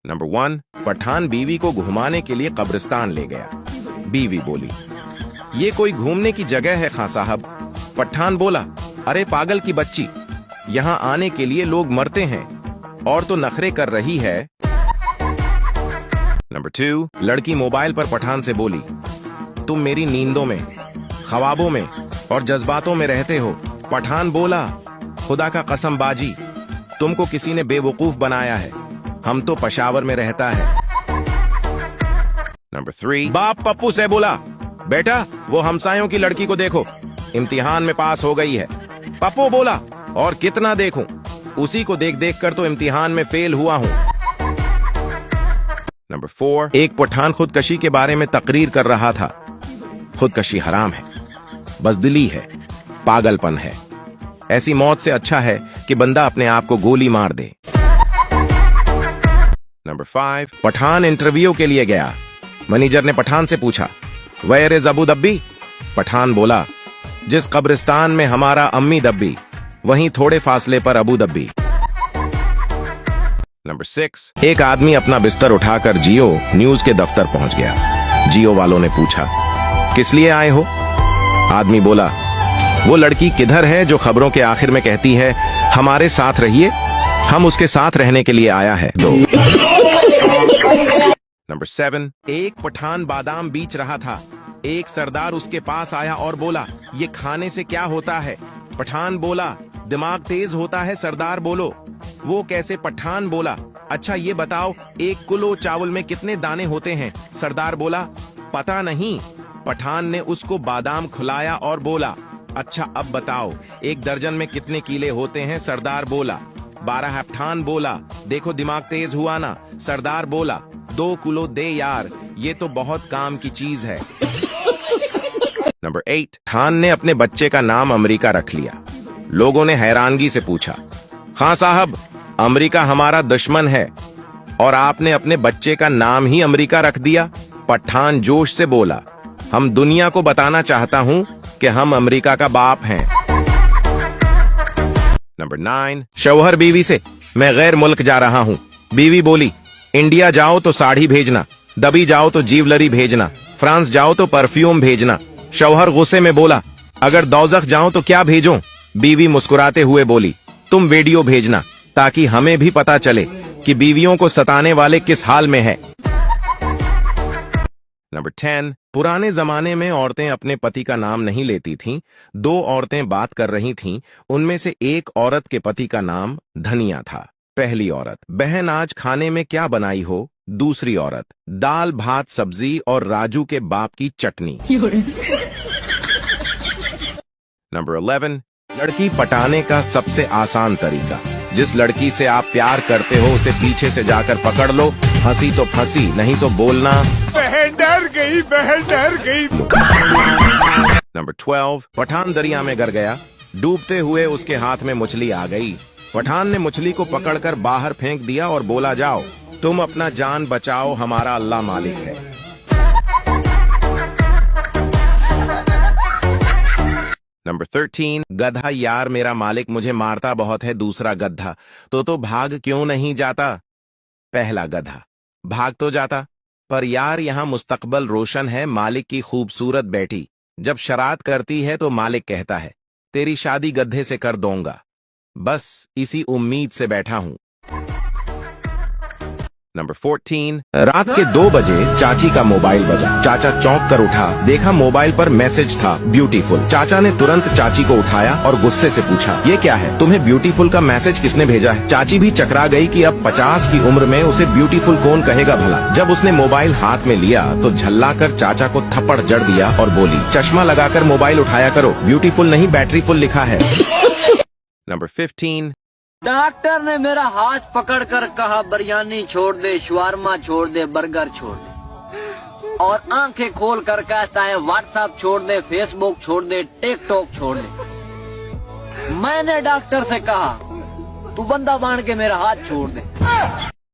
Number 1, Pathan बीवी को घुमाने के लिए कब्रिस्तान ले गया। बीवी बोली, ये कोई घूमने की जगह है खां साहब। पठान बोला, अरे पागल की बच्ची, यहाँ आने के लिए लोग मरते हैं और तो नखरे कर रही है। नंबर 2, लड़की मोबाइल पर पठान से बोली, तुम मेरी नींदों में, ख्वाबों में और जज्बातों में रहते हो। पठान बोला, खुदा का कसम बाजी, तुमको किसी ने बेवकूफ बनाया है, हम तो पेशावर में रहता है। नंबर 3, बाप पप्पू से बोला, बेटा वो हमसायों की लड़की को देखो, इम्तिहान में पास हो गई है। पप्पू बोला, और कितना देखूं, उसी को देख देख कर तो इम्तिहान में फेल हुआ हूं। नंबर 4, एक पठान खुदकशी के बारे में तकरीर कर रहा था। खुदकशी हराम है, बज़दिली है, पागलपन है। ऐसी मौत से अच्छा है कि बंदा अपने आप को गोली मार दे। नंबर 5, पठान इंटरव्यू के लिए गया। मैनेजर ने पठान से पूछा, वेयर इज अबू दब्बी? पठान बोला, जिस कब्रिस्तान में हमारा अम्मी दब्बी, वहीं थोड़े फासले पर अबू दब्बी। नंबर 6, एक आदमी अपना बिस्तर उठाकर जियो न्यूज के दफ्तर पहुंच गया। जियो वालों ने पूछा, किस लिए आए हो? आदमी बोला, वो लड़की किधर है जो खबरों के आखिर में कहती है हमारे साथ रहिए? हम उसके साथ रहने के लिए आया है। नंबर 7, एक पठान बादाम बेच रहा था। एक सरदार उसके पास आया और बोला, ये खाने से क्या होता है? पठान बोला, दिमाग तेज होता है। सरदार बोलो, वो कैसे? पठान बोला, अच्छा ये बताओ, 1 किलो चावल में कितने दाने होते हैं? सरदार बोला, पता नहीं। पठान ने उसको बादाम खिलाया और बोला, अच्छा अब बताओ, 1 दर्जन में कितने कीले होते हैं? सरदार बोला, 12। पठान बोला, देखो दिमाग तेज हुआ ना। सरदार बोला, 2 किलो दे यार, ये तो बहुत काम की चीज है। नंबर 8, पठान ने अपने बच्चे का नाम अमेरिका रख लिया। लोगों ने हैरानगी से पूछा, खां साहब, अमेरिका हमारा दुश्मन है और आपने अपने बच्चे का नाम ही अमेरिका रख दिया। पठान जोश से बोला, हम दुनिया को बताना चाहता हूं कि हम अमेरिका का बाप हैं। नंबर 9, शौहर बीवी से, मैं गैर मुल्क जा रहा हूं। बीवी बोली, इंडिया जाओ तो साड़ी भेजना, दबी जाओ तो ज्वेलरी भेजना, फ्रांस जाओ तो परफ्यूम भेजना। शौहर गुस्से में बोला, अगर दौज़ख जाऊं तो क्या भेजूं? बीवी मुस्कुराते हुए बोली, तुम वीडियो भेजना ताकि हमें भी पता चले कि बीवियों को सताने वाले किस हाल में है। नंबर 10, पुराने जमाने में औरतें अपने पति का नाम नहीं लेती थीं। 2 औरतें बात कर रही थीं। उनमें से एक औरत के पति का नाम धनिया था। पहली औरत, बहन आज खाने में क्या बनाई हो? दूसरी औरत, दाल भात सब्जी और राजू के बाप की चटनी। नंबर 11, लड़की पटाने का सबसे आसान तरीका, जिस लड़की से आप प्यार करते हो उसे पीछे से जाकर पकड़ लो, हंसी तो फंसी, नहीं तो बोलना, बहन डर गई, बहन डर गई। नंबर 12, पठान दरिया में गिर गया। डूबते हुए उसके हाथ में मछली आ गई। पठान ने मछली को पकड़कर बाहर फेंक दिया और बोला, जाओ तुम अपना जान बचाओ, हमारा अल्लाह मालिक है। नंबर 13, गधा, यार मेरा मालिक मुझे मारता बहुत है। दूसरा गधा, तो भाग क्यों नहीं जाता? पहला गधा, भाग तो जाता, पर यार यहाँ मुस्तकबल रोशन है। मालिक की खूबसूरत बेटी जब शरारत करती है तो मालिक कहता है, तेरी शादी गधे से कर दूंगा, बस इसी उम्मीद से बैठा हूं। नंबर 14, रात के 2 बजे चाची का मोबाइल बजा। चाचा चौंक कर उठा, देखा मोबाइल पर मैसेज था, ब्यूटीफुल। चाचा ने तुरंत चाची को उठाया और गुस्से से पूछा, ये क्या है? तुम्हें ब्यूटीफुल का मैसेज किसने भेजा है? चाची भी चकरा गई कि अब 50 की उम्र में उसे ब्यूटीफुल कौन कहेगा भला। जब उसने मोबाइल हाथ में लिया तो झल्ला कर चाचा को थप्पड़ जड़ दिया और बोली, चश्मा लगाकर मोबाइल उठाया करो, ब्यूटीफुल नहीं बैटरी फुल लिखा है। नंबर 15, डॉक्टर ने मेरा हाथ पकड़कर कहा, बिरयानी छोड़ दे, शवारमा छोड़ दे, बर्गर छोड़ दे, और आंखें खोल कर कहता है व्हाट्सएप छोड़ दे, फेसबुक छोड़ दे, टिकटॉक छोड़ दे। मैंने डॉक्टर से कहा, तू बंदा बांध के मेरा हाथ छोड़ दे।